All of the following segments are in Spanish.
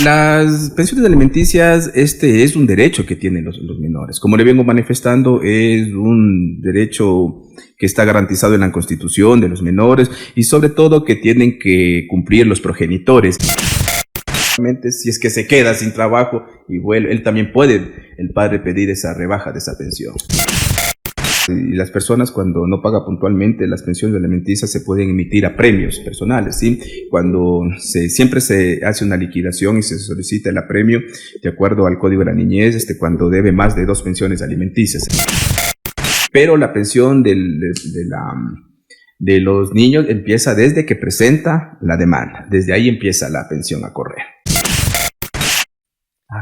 Las pensiones alimenticias, este es un derecho que tienen los menores. Como le vengo manifestando, es un derecho que está garantizado en la Constitución de los menores y sobre todo que tienen que cumplir los progenitores. Si es que se queda sin trabajo y vuelve, él también puede, el padre, pedir esa rebaja de esa pensión. Y las personas, cuando no pagan puntualmente las pensiones alimenticias, se pueden emitir a premios personales, ¿sí? Cuando siempre se hace una liquidación y se solicita el apremio de acuerdo al Código de la Niñez, cuando debe más de 2 pensiones alimenticias. Pero la pensión de los niños empieza desde que presenta la demanda. Desde ahí empieza la pensión a correr.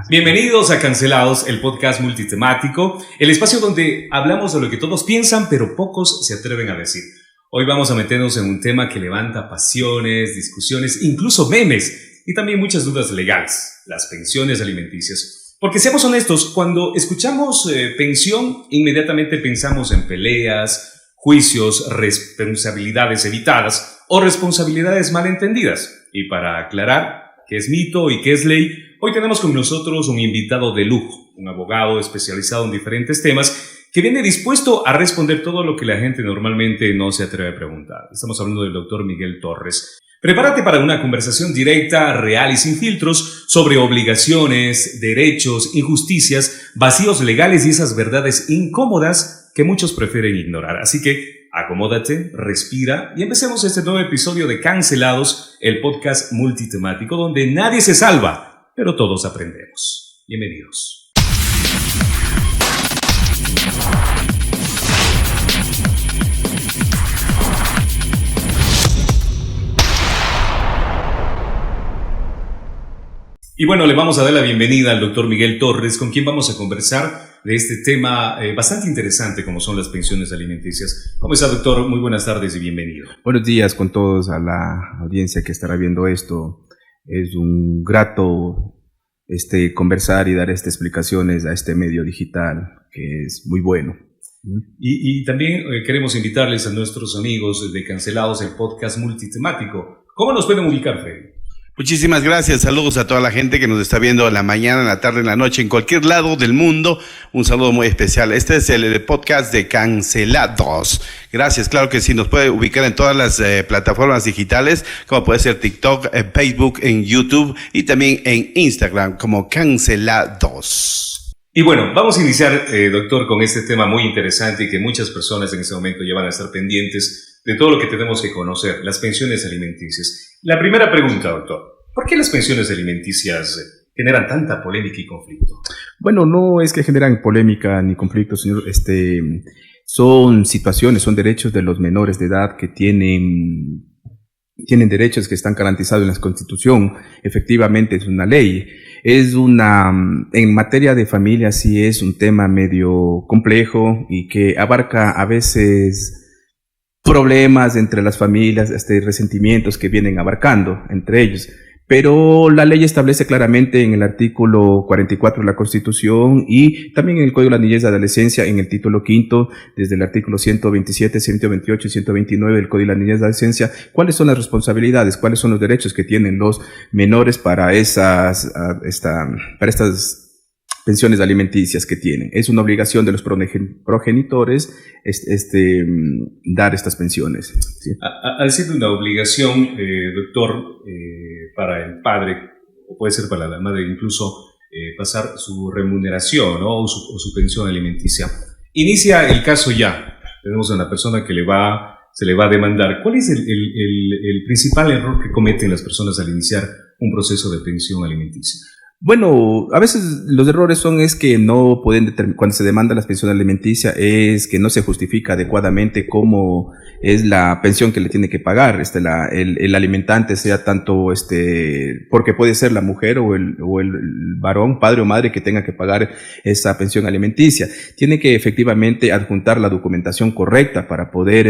Bienvenidos a Cancelados, el podcast multitemático, el espacio donde hablamos de lo que todos piensan, pero pocos se atreven a decir. Hoy vamos a meternos en un tema que levanta pasiones, discusiones, incluso memes y también muchas dudas legales, las pensiones alimenticias. Porque seamos honestos, cuando escuchamos pensión, inmediatamente pensamos en peleas, juicios, responsabilidades evitadas o responsabilidades malentendidas. Y para aclarar qué es mito y qué es ley, hoy tenemos con nosotros un invitado de lujo, un abogado especializado en diferentes temas que viene dispuesto a responder todo lo que la gente normalmente no se atreve a preguntar. Estamos hablando del doctor Miguel Torres. Prepárate para una conversación directa, real y sin filtros sobre obligaciones, derechos, injusticias, vacíos legales y esas verdades incómodas que muchos prefieren ignorar. Así que acomódate, respira y empecemos este nuevo episodio de Cancelados, el podcast multitemático donde nadie se salva, pero todos aprendemos. Bienvenidos. Y bueno, le vamos a dar la bienvenida al doctor Miguel Torres, con quien vamos a conversar de este tema bastante interesante como son las pensiones alimenticias. ¿Cómo está, doctor? Muy buenas tardes y bienvenido. Buenos días con todos a la audiencia que estará viendo esto. Es un grato conversar y dar estas explicaciones a este medio digital que es muy bueno. Y también queremos invitarles a nuestros amigos de Cancelados, el podcast multitemático. ¿Cómo nos pueden ubicar, Freddy? Muchísimas gracias, saludos a toda la gente que nos está viendo en la mañana, en la tarde, en la noche, en cualquier lado del mundo. Un saludo muy especial. Este es el podcast de Cancelados. Gracias, claro que sí, nos puede ubicar en todas las plataformas digitales, como puede ser TikTok, Facebook, en YouTube y también en Instagram como Cancelados. Y bueno, vamos a iniciar, doctor, con este tema muy interesante y que muchas personas en este momento ya van a estar pendientes de todo lo que tenemos que conocer, las pensiones alimenticias. La primera pregunta, doctor, ¿por qué las pensiones alimenticias generan tanta polémica y conflicto? Bueno, no es que generan polémica ni conflicto, señor. Son situaciones, son derechos de los menores de edad que tienen derechos que están garantizados en la Constitución. Efectivamente, es una ley. En materia de familia sí es un tema medio complejo y que abarca a veces problemas entre las familias, resentimientos que vienen abarcando entre ellos. Pero la ley establece claramente en el artículo 44 de la Constitución y también en el Código de la Niñez y Adolescencia, en el título 5, desde el artículo 127, 128 y 129 del Código de la Niñez y Adolescencia, cuáles son las responsabilidades, cuáles son los derechos que tienen los menores para estas pensiones alimenticias que tienen. Es una obligación de los progenitores dar estas pensiones. ¿Sí? Al ser una obligación, doctor, para el padre, o puede ser para la madre incluso, pasar su remuneración, ¿no? o su pensión alimenticia. Inicia el caso ya. Tenemos a una persona que se le va a demandar. ¿Cuál es el principal error que cometen las personas al iniciar un proceso de pensión alimenticia? Bueno, a veces los errores es que no pueden determinar, cuando se demanda la pensión alimenticia, es que no se justifica adecuadamente cómo es la pensión que le tiene que pagar el alimentante, sea tanto porque puede ser la mujer o el varón, padre o madre, que tenga que pagar esa pensión alimenticia. Tiene que efectivamente adjuntar la documentación correcta para poder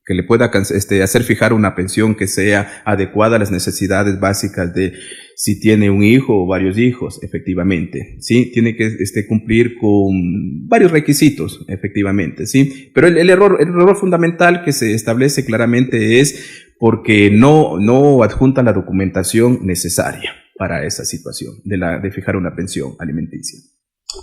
que le pueda hacer fijar una pensión que sea adecuada a las necesidades básicas de si tiene un hijo o varios hijos, efectivamente, ¿sí? Tiene que cumplir con varios requisitos, efectivamente, ¿sí? Pero el error fundamental que se establece claramente es porque no adjuntan la documentación necesaria para esa situación de fijar una pensión alimenticia.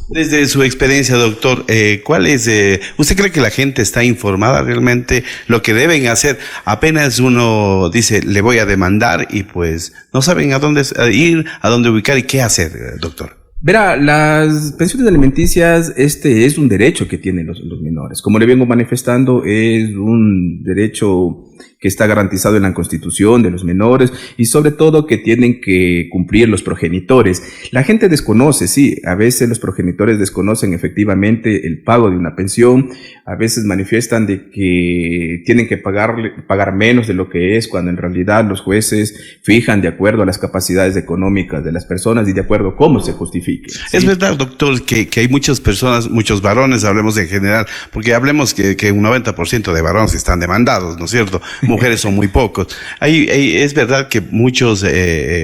Desde su experiencia, doctor, ¿usted cree que la gente está informada realmente lo que deben hacer? Apenas uno dice, le voy a demandar y pues no saben a dónde ir, a dónde ubicar y qué hacer, doctor. Verá, las pensiones alimenticias, es un derecho que tienen los menores. Como le vengo manifestando, es un derecho que está garantizado en la Constitución de los menores y sobre todo que tienen que cumplir los progenitores. La gente desconoce, sí, a veces los progenitores desconocen efectivamente el pago de una pensión, a veces manifiestan de que tienen que pagar menos de lo que es, cuando en realidad los jueces fijan de acuerdo a las capacidades económicas de las personas y de acuerdo a cómo se justifique. ¿Sí? Es verdad, doctor, que hay muchas personas, muchos varones, hablemos en general, porque hablemos que un 90% de varones están demandados, ¿no es cierto? Mujeres son muy pocos. Es verdad que muchos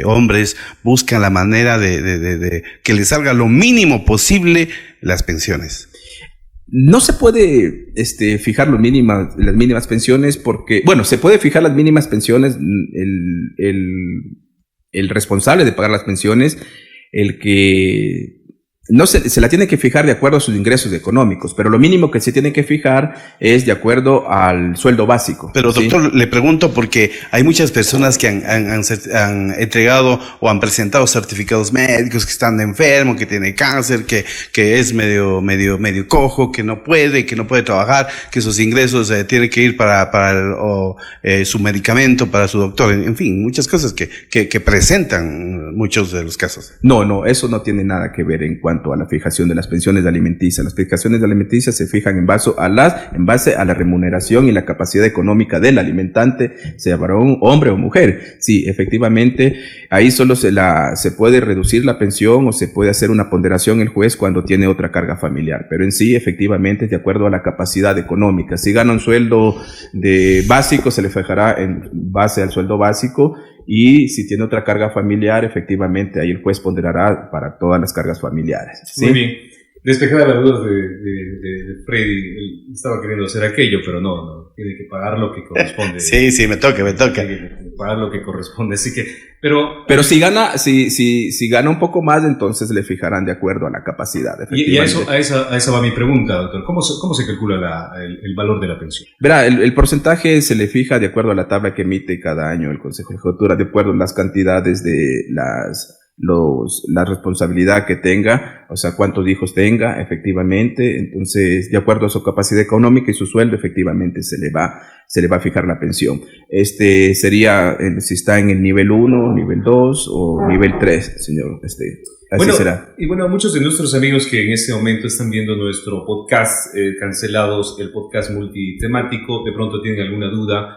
hombres buscan la manera de que les salga lo mínimo posible las pensiones. No se puede fijar las mínimas pensiones porque, bueno, se puede fijar las mínimas pensiones, el responsable de pagar las pensiones, el que no se la tiene que fijar de acuerdo a sus ingresos económicos, pero lo mínimo que se tiene que fijar es de acuerdo al sueldo básico. Pero doctor, ¿sí? Le pregunto porque hay muchas personas que han entregado o han presentado certificados médicos que están enfermos, que tiene cáncer, que es medio cojo, que no puede trabajar, que sus ingresos tienen que ir para su medicamento, para su doctor, en fin, muchas cosas que presentan muchos de los casos. No, eso no tiene nada que ver en cuanto a la fijación de las pensiones alimenticias. Las pensiones alimenticias se fijan en base a la remuneración y la capacidad económica del alimentante, sea varón, hombre o mujer. Sí, efectivamente, ahí solo se puede reducir la pensión o se puede hacer una ponderación el juez cuando tiene otra carga familiar, pero en sí, efectivamente, es de acuerdo a la capacidad económica. Si gana un sueldo básico, se le fijará en base al sueldo básico. Y si tiene otra carga familiar, efectivamente, ahí el juez ponderará para todas las cargas familiares. ¿Sí? Muy bien. Despejada la duda de Freddy, él estaba queriendo hacer aquello, pero no, tiene que pagar lo que corresponde. Sí, me toca. Tiene que pagar lo que corresponde, así que, pero si gana un poco más, entonces le fijarán de acuerdo a la capacidad. Y a esa va mi pregunta, doctor. ¿Cómo se calcula el valor de la pensión? Verá, el porcentaje se le fija de acuerdo a la tabla que emite cada año el Consejo de Judicatura, de acuerdo a las cantidades de la responsabilidad que tenga, o sea, cuántos hijos tenga, efectivamente. Entonces, de acuerdo a su capacidad económica y su sueldo, efectivamente se le va a fijar la pensión. Sería, si está en el nivel 1, nivel 2 o nivel 3, señor, así será. Y bueno, muchos de nuestros amigos que en este momento están viendo nuestro podcast, Cancelados, el podcast multitemático, de pronto tienen alguna duda,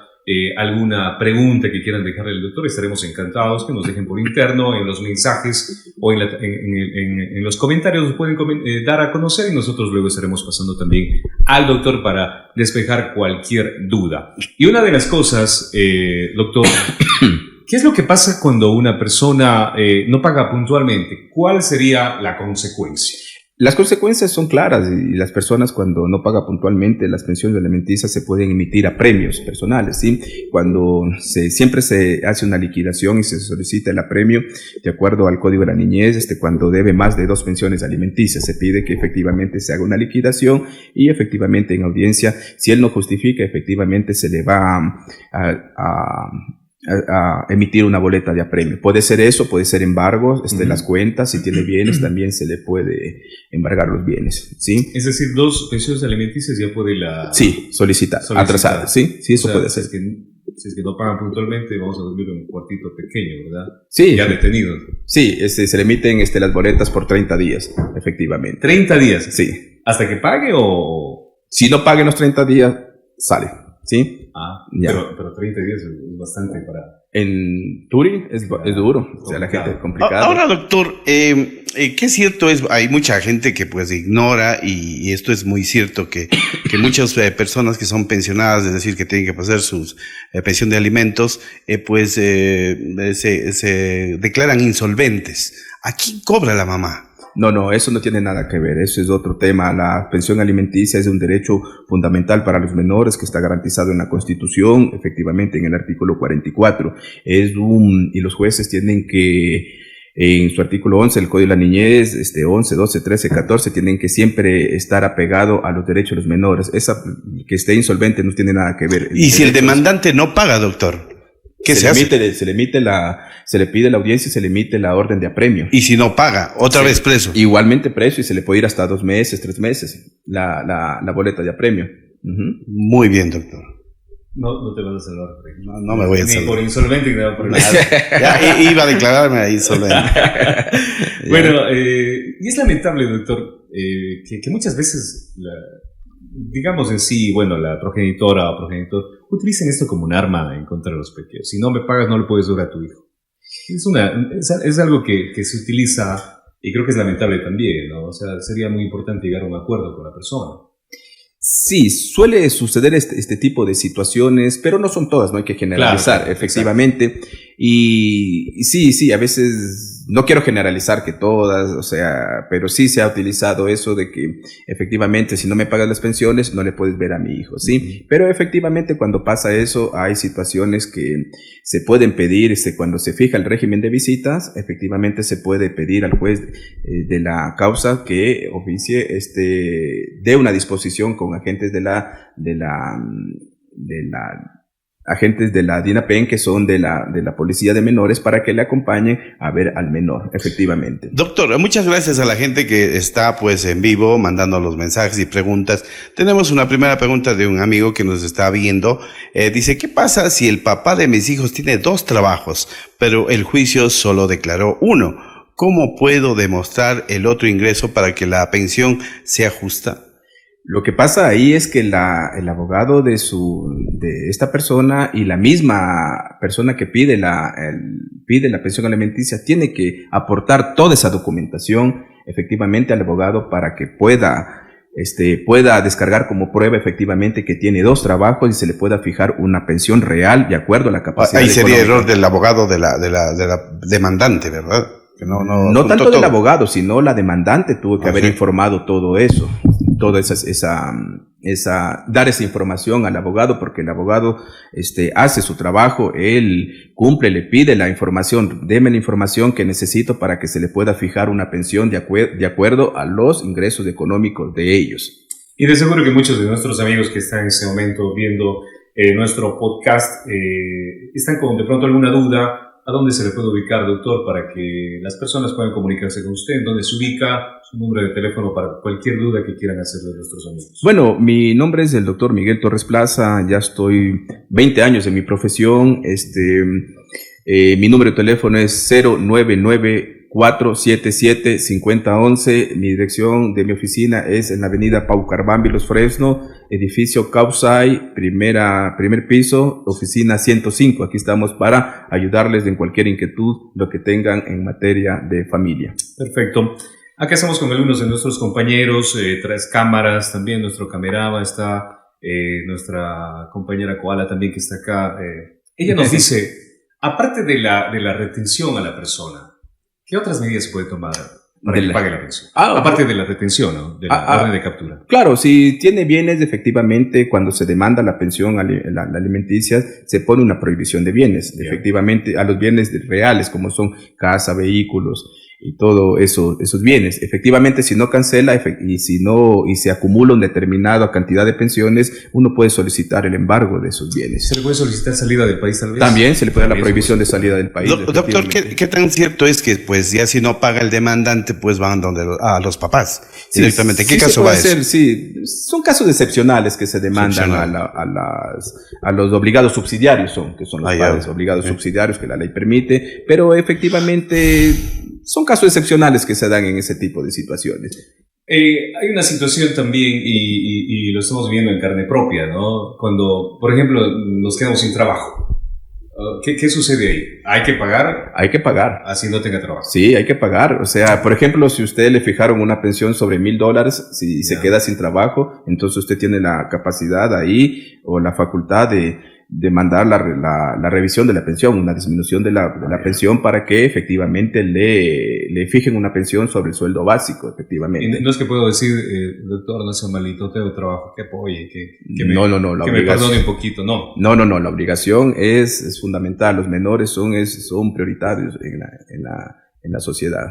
alguna pregunta que quieran dejarle al doctor, estaremos encantados que nos dejen por interno, en los mensajes o en los comentarios, nos pueden dar a conocer y nosotros luego estaremos pasando también al doctor para despejar cualquier duda. Y una de las cosas, doctor, ¿qué es lo que pasa cuando una persona no paga puntualmente? ¿Cuál sería la consecuencia? Las consecuencias son claras y las personas cuando no pagan puntualmente las pensiones alimenticias se pueden emitir a premios personales, ¿sí? Cuando siempre se hace una liquidación y se solicita el apremio de acuerdo al Código de la Niñez, cuando debe más de 2 pensiones alimenticias, se pide que efectivamente se haga una liquidación y efectivamente en audiencia, si él no justifica, efectivamente se le va a emitir una boleta de apremio. Puede ser eso, puede ser embargos, las cuentas, si tiene bienes también se le puede embargar los bienes, ¿sí? Es decir, 2 pensiones alimenticias ya puede solicitar. Atrasada, sí, eso puede ser. Si es que no pagan puntualmente, vamos a dormir en un cuartito pequeño, ¿verdad? Sí. Ya detenidos. Sí, se le emiten las boletas por 30 días, efectivamente. ¿30 días? Sí. ¿Hasta que pague o...? Si no paguen los 30 días, sale. ¿Sí? Pero 30 días es bastante para... En Turing es duro, o sea, la gente es complicada. Ahora, doctor, ¿qué cierto es? Hay mucha gente que pues ignora y esto es muy cierto que muchas personas que son pensionadas, es decir, que tienen que pasar su pensión de alimentos, se declaran insolventes. ¿A quién cobra la mamá? No, eso no tiene nada que ver, eso es otro tema. La pensión alimenticia es un derecho fundamental para los menores que está garantizado en la Constitución, efectivamente en el artículo 44. Y los jueces tienen que, en su artículo 11 del Código de la Niñez, 11, 12, 13, 14, tienen que siempre estar apegado a los derechos de los menores. Esa que esté insolvente no tiene nada que ver. ¿Y si el demandante no paga, doctor? ¿Qué se hace? Se le pide la audiencia y se le emite la orden de apremio. Y si no paga, otra vez preso. Igualmente preso, y se le puede ir hasta 2 meses, 3 meses, la boleta de apremio. Muy bien, doctor. No te vas a salvar. No me voy a salvar. Ni por insolvente ni nada por el Ya iba a declararme ahí insolvente. Bueno, y es lamentable, doctor, que muchas veces, digamos en sí, bueno, la progenitora o progenitor utilicen esto como un arma en contra de los pequeños. Si no me pagas, no le puedes dar a tu hijo. Es algo que se utiliza y creo que es lamentable también, ¿no? O sea, sería muy importante llegar a un acuerdo con la persona. Sí, suele suceder este tipo de situaciones, pero no son todas, no hay que generalizar, claro, efectivamente. Exacto. Y sí, a veces no quiero generalizar que todas, o sea, pero sí se ha utilizado eso de que efectivamente si no me pagas las pensiones no le puedes ver a mi hijo, ¿sí? Pero efectivamente cuando pasa eso hay situaciones que se pueden pedir, cuando se fija el régimen de visitas, efectivamente se puede pedir al juez de la causa que oficie, dé una disposición con agentes de la agentes de la DINAPEN, que son de la Policía de Menores, para que le acompañen a ver al menor, efectivamente. Doctor, muchas gracias a la gente que está pues en vivo mandando los mensajes y preguntas. Tenemos una primera pregunta de un amigo que nos está viendo. Dice, ¿qué pasa si el papá de mis hijos tiene 2 trabajos, pero el juicio solo declaró 1? ¿Cómo puedo demostrar el otro ingreso para que la pensión sea justa? Lo que pasa ahí es que el abogado de esta persona y la misma persona que pide la pensión alimenticia tiene que aportar toda esa documentación efectivamente al abogado para que pueda descargar como prueba efectivamente que tiene 2 trabajos y se le pueda fijar una pensión real de acuerdo a la capacidad económica. Ahí sería error del abogado de la demandante, ¿verdad? Que no tanto del abogado, sino la demandante tuvo que haber informado todo eso. Toda dar esa información al abogado, porque el abogado hace su trabajo, él cumple, le pide la información, deme la información que necesito para que se le pueda fijar una pensión de acuerdo a los ingresos económicos de ellos. Y de seguro que muchos de nuestros amigos que están en este momento viendo nuestro podcast están con de pronto alguna duda. ¿A dónde se le puede ubicar, doctor, para que las personas puedan comunicarse con usted? ¿Dónde se ubica? Su número de teléfono para cualquier duda que quieran hacer de nuestros amigos. Bueno, mi nombre es el doctor Miguel Torres Plaza, ya estoy 20 años en mi profesión. Mi número de teléfono es 099-477-5011. Mi dirección de mi oficina es en la avenida Pau Carbambi, Los Fresno, edificio Causay, primer piso, oficina 105. Aquí estamos para ayudarles en cualquier inquietud, lo que tengan en materia de familia. Perfecto. Acá estamos con algunos de nuestros compañeros, 3 cámaras, también nuestro camerama está, nuestra compañera Koala también que está acá. Ella nos dice, aparte de la retención a la persona, ¿qué otras medidas se puede tomar para que pague la pensión? Aparte de la retención, ¿no? De la orden de captura. Claro, si tiene bienes, efectivamente, cuando se demanda la pensión la alimenticia, se pone una prohibición de bienes. Bien. Efectivamente, a los bienes reales, como son casa, vehículos y todo esos bienes. Efectivamente, si no cancela y se acumula una determinada cantidad de pensiones, uno puede solicitar el embargo de esos bienes. ¿Se le puede solicitar salida del país tal vez? También se le puede dar la prohibición de salida del país. Doctor, ¿qué tan cierto es que pues ya si no paga el demandante, pues van a los papás directamente? ¿Qué caso va eso? Sí, son casos excepcionales que se demandan a los obligados subsidiarios, que son los padres obligados subsidiarios que la ley permite, pero efectivamente son casos excepcionales que se dan en ese tipo de situaciones. Hay una situación también, y lo estamos viendo en carne propia, ¿no? Cuando, por ejemplo, nos quedamos sin trabajo. ¿Qué sucede ahí? ¿Hay que pagar? Hay que pagar. Así no tenga trabajo. Sí, hay que pagar. O sea, por ejemplo, si usted le fijaron una pensión sobre $1,000, si se queda sin trabajo, entonces usted tiene la capacidad ahí o la facultad de demandar la revisión de la pensión, una disminución de la pensión para que efectivamente le fijen una pensión sobre el sueldo básico, efectivamente. No es que puedo decir, doctor, no sea malito, tengo trabajo, que apoye, que me perdone un poquito, no. No, la obligación es fundamental, los menores son prioritarios en la sociedad.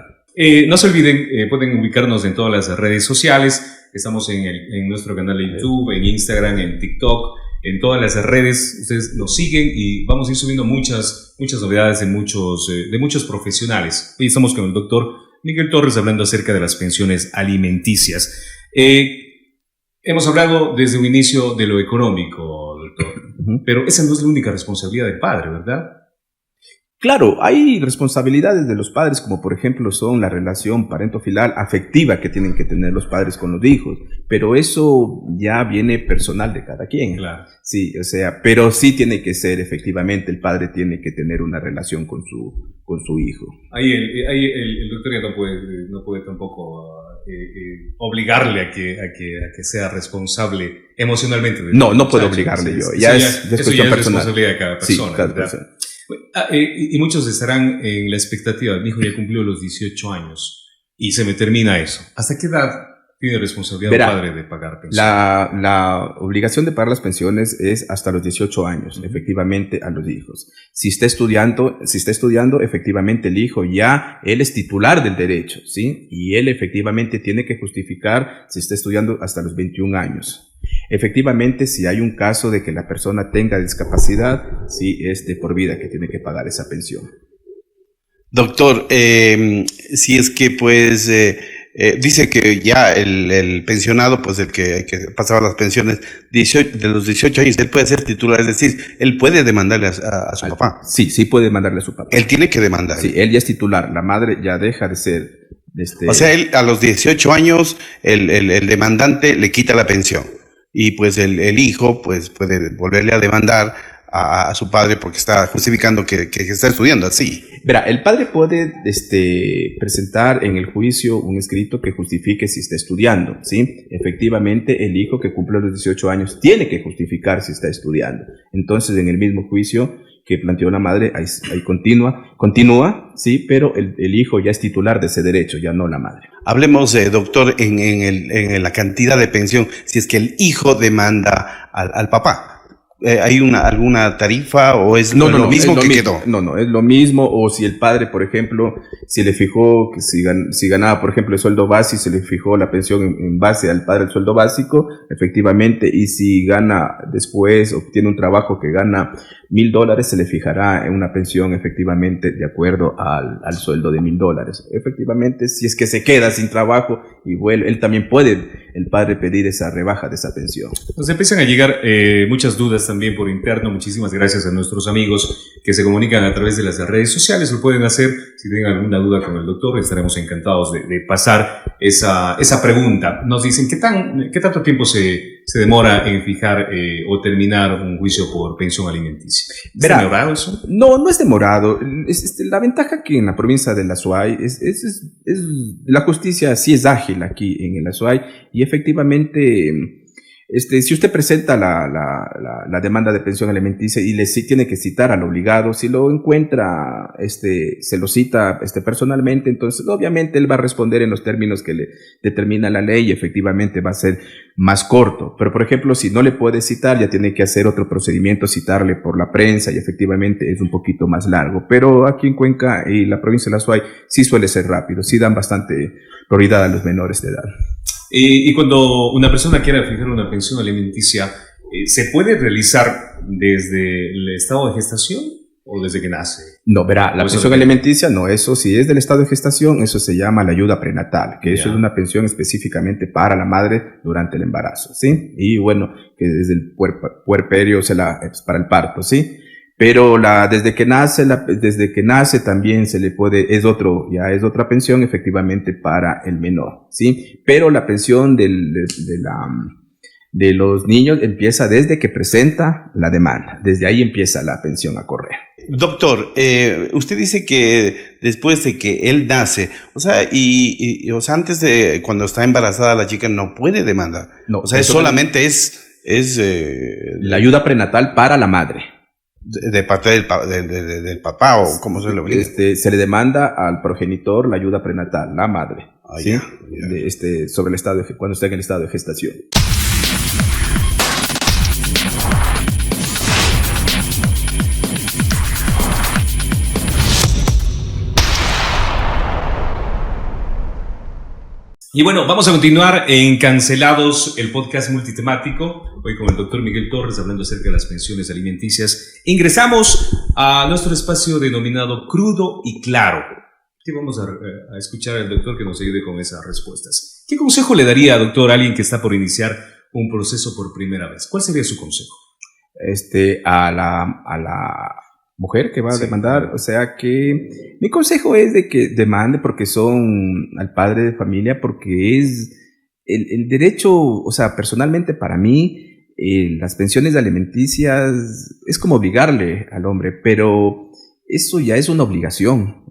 No se olviden, pueden ubicarnos en todas las redes sociales, estamos en nuestro canal de YouTube, en Instagram, en TikTok, en todas las redes, ustedes nos siguen y vamos a ir subiendo muchas novedades de muchos profesionales. Hoy estamos con el doctor Miguel Torres hablando acerca de las pensiones alimenticias. Hemos hablado desde un inicio de lo económico, doctor, pero esa no es la única responsabilidad del padre, ¿verdad? Claro, hay responsabilidades de los padres, como por ejemplo son la relación parento-filial afectiva que tienen que tener los padres con los hijos, pero eso ya viene personal de cada quien. Claro. Sí, o sea, pero sí tiene que ser, efectivamente, el padre tiene que tener una relación con su hijo. Ahí el doctor ya no puede tampoco obligarle a que sea responsable emocionalmente. No puedo obligarle yo, ya es cuestión personal. Responsabilidad de cada persona. Sí, cada persona. Y muchos estarán en la expectativa, mi hijo ya cumplió los 18 años y se me termina eso. ¿Hasta qué edad tiene responsabilidad el padre de pagar pensiones? La obligación de pagar las pensiones es hasta los 18 años, efectivamente, a los hijos. Si está estudiando, efectivamente el hijo él es titular del derecho, ¿sí? Y él efectivamente tiene que justificar si está estudiando hasta los 21 años. Efectivamente, si hay un caso de que la persona tenga discapacidad, sí es de por vida que tiene que pagar esa pensión. Doctor, si es que pues dice que ya el pensionado, pues el que pasaba las pensiones de los 18 años, él puede ser titular, es decir, él puede demandarle a su papá. Sí puede demandarle a su papá. Él tiene que demandar. Sí, él ya es titular, la madre ya deja de ser. O sea, él a los 18 años, el demandante le quita la pensión. Y pues el hijo pues puede volverle a demandar a su padre porque está justificando que está estudiando así. Verá, el padre puede presentar en el juicio un escrito que justifique si está estudiando, ¿sí? Efectivamente, el hijo que cumple los 18 años tiene que justificar si está estudiando. Entonces, en el mismo juicio que planteó la madre, ahí continúa, sí, pero el hijo ya es titular de ese derecho, ya no la madre. Hablemos, doctor, en la cantidad de pensión, si es que el hijo demanda al papá. ¿Hay alguna tarifa o es lo mismo que quedó? No, es lo mismo. O si el padre, por ejemplo, si le fijó que si ganaba, por ejemplo, el sueldo básico, se le fijó la pensión en base al padre el sueldo básico, efectivamente, y si gana después, obtiene un trabajo que gana $1,000, se le fijará en una pensión efectivamente de acuerdo al sueldo de $1,000. Efectivamente, si es que se queda sin trabajo y vuelve, él también puede, el padre, pedir esa rebaja de esa pensión. Nos empiezan a llegar muchas dudas también por interno. Muchísimas gracias a nuestros amigos que se comunican a través de las redes sociales. Lo pueden hacer si tienen alguna duda con el doctor. Estaremos encantados de pasar esa pregunta. Nos dicen, ¿qué tanto tiempo se demora en fijar o terminar un juicio por pensión alimenticia? ¿Es demorado eso? No es demorado. La ventaja que en la provincia de la Azuay la justicia sí es ágil aquí en el Azuay, y efectivamente si usted presenta la demanda de pensión alimenticia y tiene que citar al obligado, si lo encuentra, se lo cita personalmente, entonces obviamente él va a responder en los términos que le determina la ley y efectivamente va a ser más corto. Pero por ejemplo, si no le puede citar, ya tiene que hacer otro procedimiento, citarle por la prensa, y efectivamente es un poquito más largo. Pero aquí en Cuenca y la provincia de la Azuay sí suele ser rápido, sí dan bastante prioridad a los menores de edad. Y cuando una persona quiera fijar una pensión alimenticia, ¿se puede realizar desde el estado de gestación o desde que nace? No, verá, la pensión alimenticia, no, eso si es del estado de gestación, eso se llama la ayuda prenatal, que eso es una pensión específicamente para la madre durante el embarazo, ¿sí? Y bueno, que desde el puerperio es para el parto, ¿sí? Pero desde que nace también se le puede, es otra pensión efectivamente para el menor, ¿sí? Pero la pensión de los niños empieza desde que presenta la demanda, desde ahí empieza la pensión a correr. Doctor, usted dice que después de que él nace, o sea, antes de cuando está embarazada la chica no puede demandar, No, o sea, solamente es la ayuda prenatal para la madre. De parte del papá, o cómo se le brinda. Se le demanda al progenitor la ayuda prenatal, la madre, ¿sí? Ya. Sobre el estado cuando está en el estado de gestación. Y bueno, vamos a continuar en Cancelados, el podcast multitemático. Hoy con el doctor Miguel Torres hablando acerca de las pensiones alimenticias. Ingresamos a nuestro espacio denominado Crudo y Claro. Aquí vamos a escuchar al doctor que nos ayude con esas respuestas. ¿Qué consejo le daría, doctor, a alguien que está por iniciar un proceso por primera vez? ¿Cuál sería su consejo? A la mujer que va a demandar, o sea que mi consejo es de que demande porque son al padre de familia, porque es el derecho, o sea, personalmente para mí, las pensiones alimenticias es como obligarle al hombre, pero eso ya es una obligación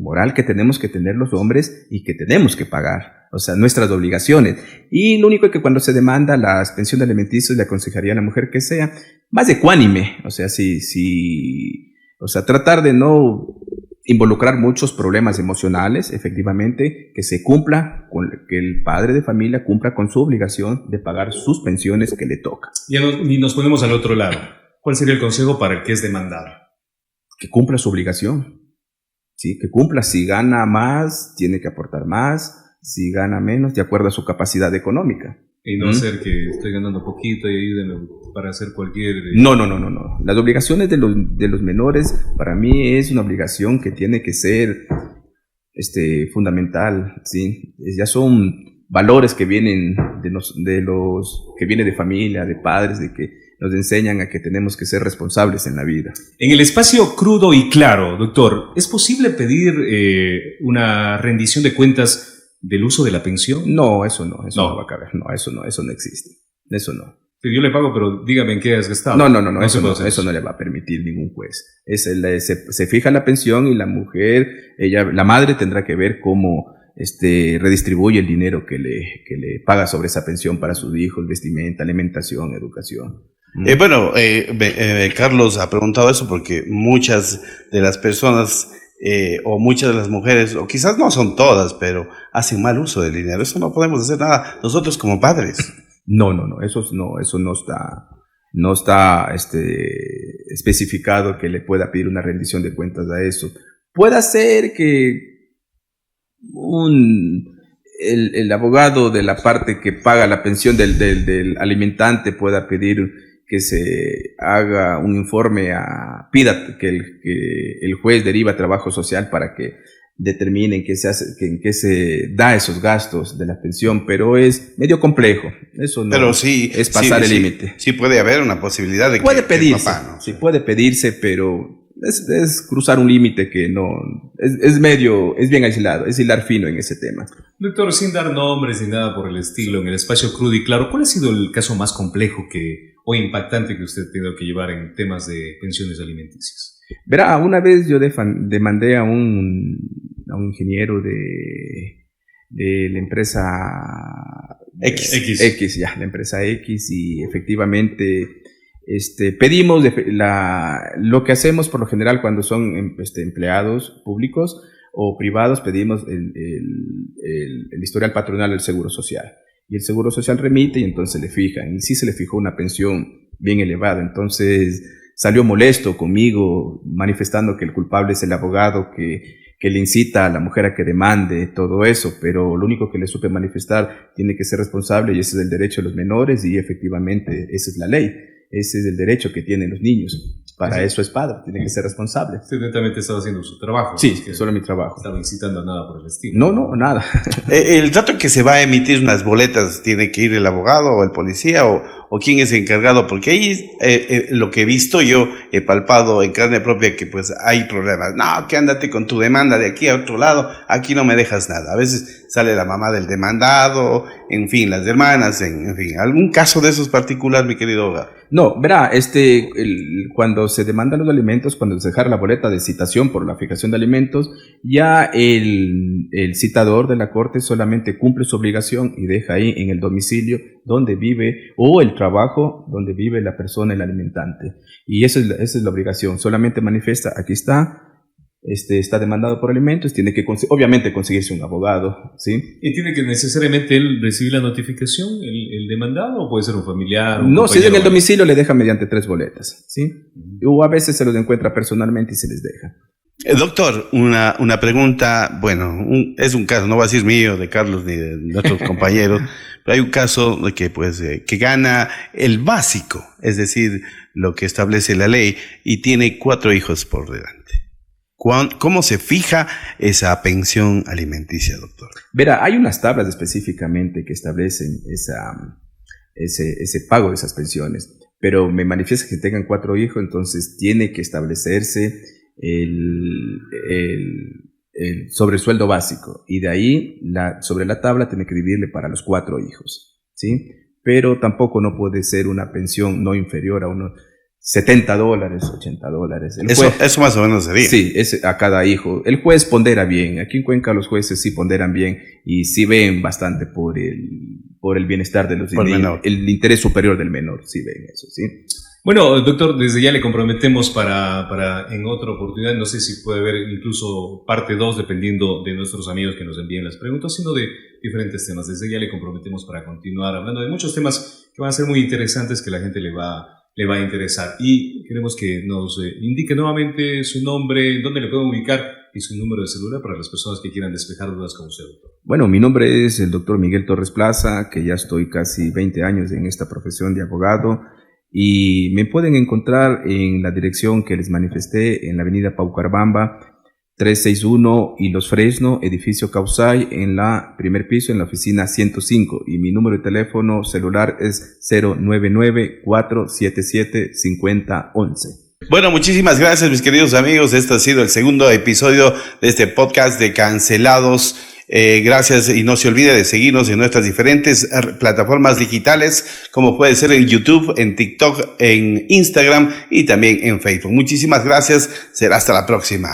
moral que tenemos que tener los hombres y que tenemos que pagar, o sea, nuestras obligaciones. Y lo único es que cuando se demanda las pensiones alimenticias, le aconsejaría a la mujer que sea más ecuánime, o sea, o sea, tratar de no involucrar muchos problemas emocionales, efectivamente, que se cumpla, que el padre de familia cumpla con su obligación de pagar sus pensiones que le toca. Y nos ponemos al otro lado. ¿Cuál sería el consejo para el que es demandado? Que cumpla su obligación, ¿sí? Que cumpla. Si gana más, tiene que aportar más. Si gana menos, de acuerdo a su capacidad económica. Y no hacer que estoy ganando poquito y ayúdenme para hacer cualquier... No. Las obligaciones de los menores, para mí es una obligación que tiene que ser fundamental, ¿sí? Ya son valores que vienen que viene de familia, de padres, de que nos enseñan a que tenemos que ser responsables en la vida. En el espacio Crudo y Claro, doctor, ¿es posible pedir una rendición de cuentas del uso de la pensión? No, eso no va a caber. No, eso no existe. Eso no. Yo le pago, pero dígame en qué has gastado. No, eso no le va a permitir ningún juez. Se fija la pensión y la mujer, la madre tendrá que ver cómo redistribuye el dinero que le paga sobre esa pensión para sus hijos, vestimenta, alimentación, educación. Carlos ha preguntado eso porque muchas de las personas o muchas de las mujeres, o quizás no son todas, pero hacen mal uso del dinero. Eso no podemos hacer nada nosotros como padres. No, eso no está especificado que le pueda pedir una rendición de cuentas a eso. Puede ser que el abogado de la parte que paga la pensión del alimentante pueda pedir que se haga un informe, pida que el juez deriva a trabajo social para que determine en qué se da esos gastos de la pensión, pero es medio complejo. Eso no, pero sí, es pasar el límite. Sí puede haber una posibilidad de puede pedirse, papá, ¿no? Sí puede pedirse, pero es cruzar un límite que no es bien aislado, es hilar fino en ese tema. Doctor, sin dar nombres ni nada por el estilo, en el espacio Crudo y Claro, ¿cuál ha sido el caso más complejo o impactante que usted ha tenido que llevar en temas de pensiones alimenticias? Verá, una vez yo demandé a un ingeniero de la empresa X, la empresa X, y efectivamente pedimos lo que hacemos por lo general cuando son empleados públicos o privados, pedimos el historial patronal del Seguro Social. Y el Seguro Social remite y entonces le fijan. Y sí se le fijó una pensión bien elevada. Entonces salió molesto conmigo, manifestando que el culpable es el abogado que le incita a la mujer a que demande todo eso. Pero lo único que le supe manifestar, tiene que ser responsable y ese es el derecho de los menores y efectivamente esa es la ley. Ese es el derecho que tienen los niños. Para eso es padre, tiene que ser responsable. Usted netamente estaba haciendo su trabajo. Sí, solo mi trabajo. Estaba incitando a nada por el estilo. No, nada. El rato que se va a emitir unas boletas, ¿tiene que ir el abogado o el policía o quién es encargado? Porque ahí lo que he visto, yo he palpado en carne propia que pues hay problemas. No, que ándate con tu demanda de aquí a otro lado, aquí no me dejas nada. A veces sale la mamá del demandado, en fin, las hermanas, en fin. ¿Algún caso de esos particular, mi querido abogado? No, verá, cuando se demandan los alimentos, cuando se deja la boleta de citación por la fijación de alimentos, ya el citador de la corte solamente cumple su obligación y deja ahí en el domicilio donde vive o el trabajo donde vive la persona, el alimentante. Y esa es la obligación. Solamente manifiesta, aquí está demandado por alimentos, tiene que obviamente conseguirse un abogado, ¿sí? ¿Y tiene que necesariamente él recibir la notificación, el demandado, o puede ser un familiar? No, si es en el domicilio le deja mediante 3 boletas, ¿sí? O a veces se los encuentra personalmente y se les deja. Doctor, una pregunta, bueno, es un caso, no va a decir mío, de Carlos ni de nuestros compañeros, pero hay un caso de que, que gana el básico, es decir, lo que establece la ley, y tiene 4 hijos por delante. ¿Cómo se fija esa pensión alimenticia, doctor? Verá, hay unas tablas específicamente que establecen ese pago de esas pensiones, pero me manifiesta que tengan 4 hijos, entonces tiene que establecerse el sobresueldo básico, y de ahí sobre la tabla tiene que dividirle para los 4 hijos, ¿sí? Pero tampoco no puede ser una pensión no inferior a unos $70, $80. Eso más o menos sería. Sí, es a cada hijo. El juez pondera bien. Aquí en Cuenca los jueces sí ponderan bien y sí ven bastante por el bienestar de los niños, el interés superior del menor, sí ven eso, sí. Bueno, doctor, desde ya le comprometemos para en otra oportunidad, no sé si puede haber incluso parte 2, dependiendo de nuestros amigos que nos envíen las preguntas, sino de diferentes temas. Desde ya le comprometemos para continuar hablando de muchos temas que van a ser muy interesantes, que la gente le va a interesar, y queremos que nos indique nuevamente su nombre, dónde le pueden ubicar y su número de celular para las personas que quieran despejar dudas con usted, doctor. Bueno, mi nombre es el doctor Miguel Torres Plaza, que ya estoy casi 20 años en esta profesión de abogado, y me pueden encontrar en la dirección que les manifesté en la avenida Paucarbamba 361 y Los Fresno, edificio Causay, en la primer piso, en la oficina 105, y mi número de teléfono celular es 099-477-5011. Bueno, muchísimas gracias, mis queridos amigos. Este ha sido el segundo episodio de este podcast de Cancelados. Gracias, y no se olvide de seguirnos en nuestras diferentes plataformas digitales, como puede ser en YouTube, en TikTok, en Instagram y también en Facebook. Muchísimas gracias. Será hasta la próxima.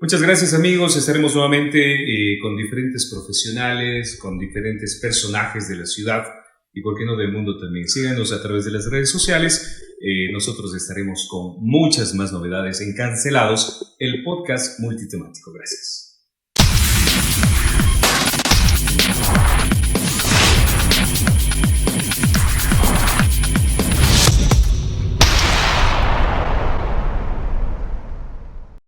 Muchas gracias, amigos. Estaremos nuevamente con diferentes profesionales, con diferentes personajes de la ciudad y, por qué no, del mundo también. Síganos a través de las redes sociales. Nosotros estaremos con muchas más novedades en Cancelados, el podcast multitemático. Gracias.